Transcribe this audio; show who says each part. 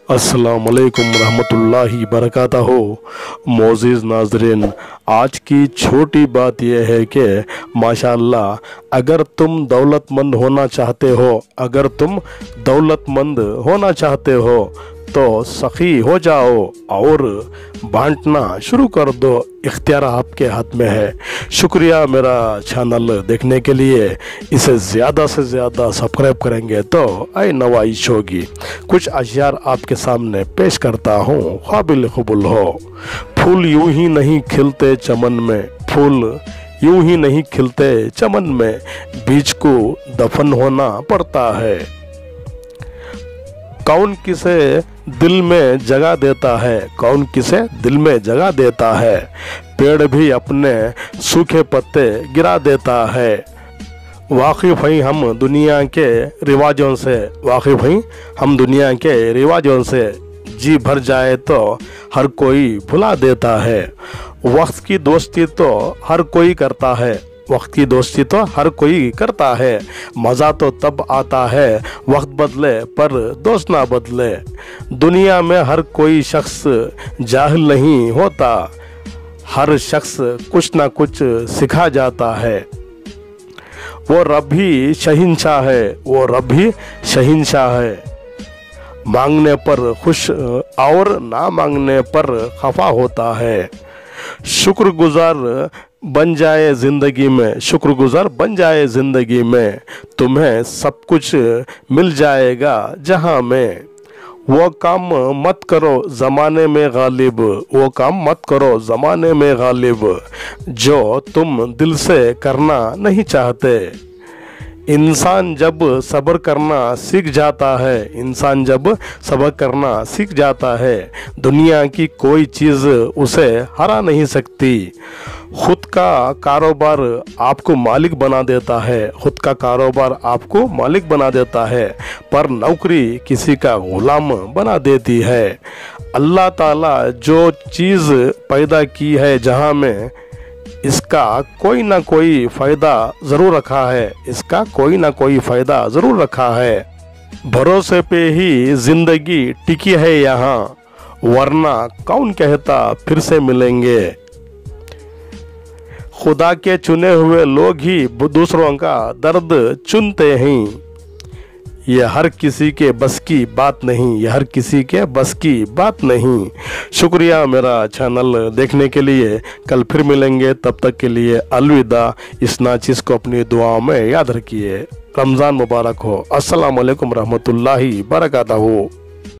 Speaker 1: अस्सलामुअलैकुम रहमतुल्लाहि बरकातहू। मोअज़्ज़िज़ नाज़रीन, आज की छोटी बात यह है कि माशाअल्लाह, अगर तुम दौलतमंद होना चाहते हो, अगर तुम दौलतमंद होना चाहते हो तो सखी हो जाओ और बांटना शुरू कर दो। इख्तियार आपके हाथ में है। शुक्रिया मेरा चैनल देखने के लिए। इसे ज़्यादा से ज़्यादा सब्सक्राइब करेंगे तो आई नवाइश होगी। कुछ अशियार आपके सामने पेश करता हूँ, काबिल कबूल हो। फूल यूं ही नहीं खिलते चमन में, फूल यूं ही नहीं खिलते चमन में, बीज को दफन होना पड़ता है। कौन किसे दिल में जगह देता है, कौन किसे दिल में जगह देता है, पेड़ भी अपने सूखे पत्ते गिरा देता है। वाकिफ़ हैं हम दुनिया के रिवाजों से, वाकिफ़ हैं हम दुनिया के रिवाजों से, जी भर जाए तो हर कोई भुला देता है। वक्त की दोस्ती तो हर कोई करता है, वक्त की दोस्ती तो हर कोई करता है। मज़ा तो तब आता है वक्त बदले पर दोस्त ना बदले। दुनिया में हर कोई शख्स जाहिल नहीं होता, हर शख्स कुछ ना कुछ सिखा जाता है। वो रब ही शहंशाह है, वो रब ही शहंशाह है। मांगने पर खुश और ना मांगने पर खफा होता है। शुक्रगुजार बन जाए ज़िंदगी में, शुक्रगुजार बन जाए ज़िंदगी में, तुम्हें सब कुछ मिल जाएगा जहां में। वो काम मत करो ज़माने में गालिब, वो काम मत करो ज़माने में गालिब, जो तुम दिल से करना नहीं चाहते। इंसान जब सब्र करना सीख जाता है, इंसान जब सब्र करना सीख जाता है, दुनिया की कोई चीज़ उसे हरा नहीं सकती। खुद का कारोबार आपको मालिक बना देता है, खुद का कारोबार आपको मालिक बना देता है, पर नौकरी किसी का गुलाम बना देती है। अल्लाह ताला जो चीज़ पैदा की है जहां में, इसका कोई ना कोई फ़ायदा ज़रूर रखा है, इसका कोई ना कोई फ़ायदा ज़रूर रखा है। भरोसे पे ही ज़िंदगी टिकी है यहाँ, वरना कौन कहता फिर से मिलेंगे। खुदा के चुने हुए लोग ही दूसरों का दर्द चुनते हैं। यह हर किसी के बस की बात नहीं, यह हर किसी के बस की बात नहीं। शुक्रिया मेरा चैनल देखने के लिए। कल फिर मिलेंगे, तब तक के लिए अलविदा। इस नाचीज़ को अपनी दुआओं में याद रखिए। रमज़ान मुबारक हो। अस्सलाम वालेकुम रहमतुल्लाहि बरकातहू।